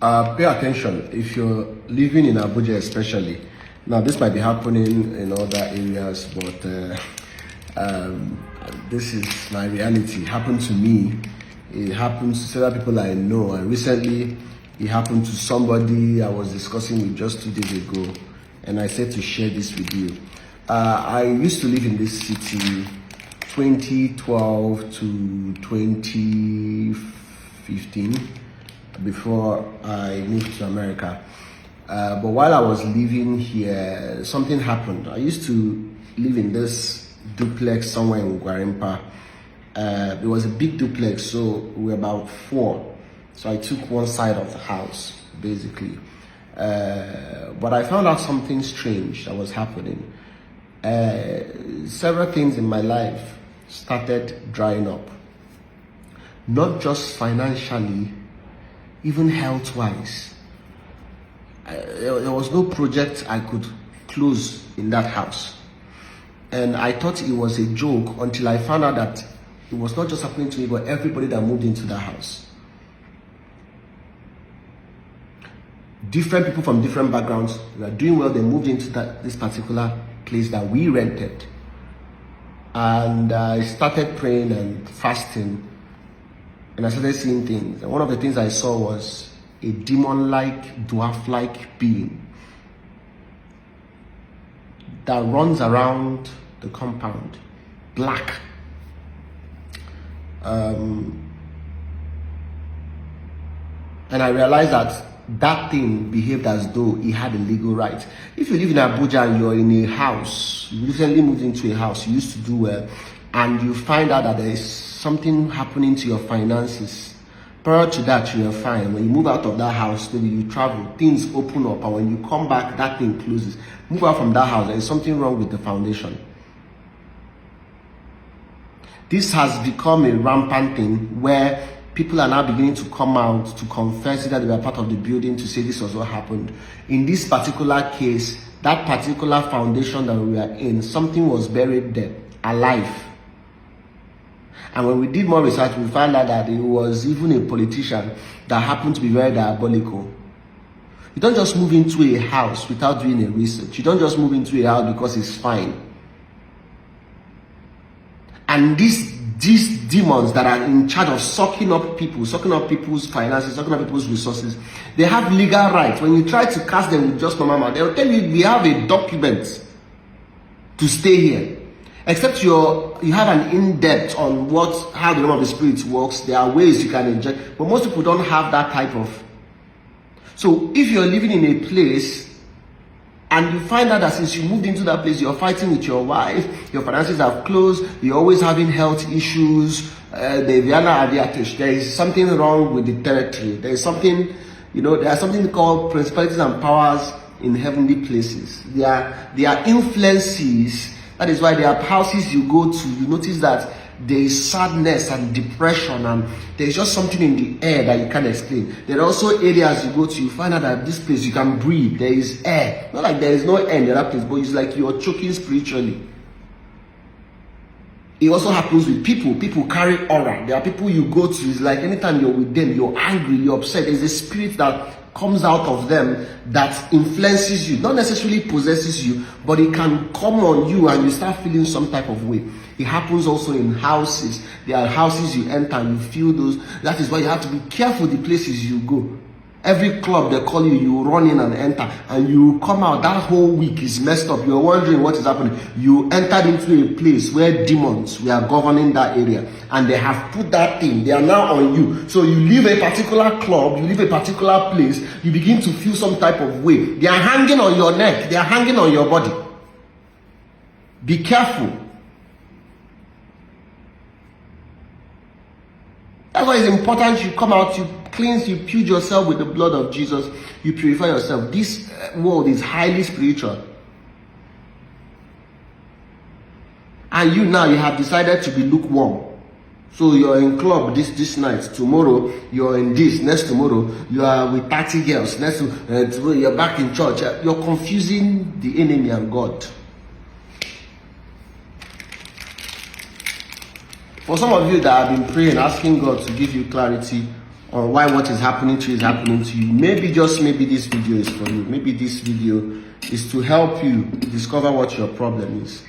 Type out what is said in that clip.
Pay attention if you're living in Abuja, especially. Now, this might be happening in other areas, but this is my reality. It happened to me. It happened to several people I know, and recently it happened to somebody I was discussing with just 2 days ago, and I said to share this with you. I used to live in this city 2012 to 2015 before I moved to America. But while I was living here, something happened. I used to live in this duplex somewhere in Gwarimpa. It was a big duplex, so we were about 4. So I took one side of the house, basically. But I found out something strange that was happening. Several things in my life started drying up. Not just financially, even health-wise. There was no project I could close in that house. And I thought it was a joke until I found out that it was not just happening to me, but everybody that moved into that house. Different people from different backgrounds were doing well. They moved into this particular place that we rented. And I started praying and fasting. And I started seeing things. And one of the things I saw was a demon-like, dwarf-like being that runs around the compound, black. And I realized that thing behaved as though he had a legal right. If you live in Abuja and you're in a house, you recently moved into a house, you used to do well, and you find out that there is something happening to your finances, prior to that you were fine. When you move out of that house, maybe you travel, things open up, and when you come back, that thing closes. Move out from that house, there is something wrong with the foundation. This has become a rampant thing where people are now beginning to come out to confess that they were part of the building, to say this was what happened. In this particular case, that particular foundation that we were in, something was buried there, alive. And when we did more research, we found out that it was even a politician that happened to be very diabolical. You don't just move into a house without doing a research. You don't just move into a house because it's fine. And these demons that are in charge of sucking up people's finances, sucking up people's resources, they have legal rights. When you try to cast them with just normal mouth, they'll tell you we have a document to stay here. Except you have an in-depth on how the realm of the spirit works. There are ways you can inject, but most people don't have that type of. So if you're living in a place and you find out that since you moved into that place, you're fighting with your wife, your finances have closed, you're always having health issues, there is something wrong with the territory. There is something, there are something called principalities and powers in heavenly places. There are influences. That is why there are houses you go to, you notice that there is sadness and depression, and there is just something in the air that you can't explain. There are also areas you go to, you find out that this place you can breathe, there is air. Not like there is no air in the other place, but it's like you're choking spiritually. It also happens with people. People carry aura. There are people you go to, it's like anytime you're with them, you're angry, you're upset. There's a spirit that comes out of them that influences you, not necessarily possesses you, but it can come on you and you start feeling some type of way. It happens also in houses. There are houses you enter and you feel those. That is why you have to be careful the places you go. Every club they call you, you run in and enter, and you come out, that whole week is messed up. You're wondering what is happening. You entered into a place where demons were governing that area, and they have put that thing, they are now on you. So you leave a particular club, you leave a particular place, you begin to feel some type of way. They are hanging on your neck, they are hanging on your body. Be careful. That's why it's important you come out, you cleanse, you purge yourself with the blood of Jesus, you purify yourself. This world is highly spiritual. And you have decided to be lukewarm. So you're in club this night, tomorrow you're in this, next tomorrow you are with 30 girls, next tomorrow you're back in church. You're confusing the enemy and God. For some of you that have been praying, asking God to give you clarity on why what is happening to you is happening to you, maybe, just maybe, this video is for you. Maybe this video is to help you discover what your problem is.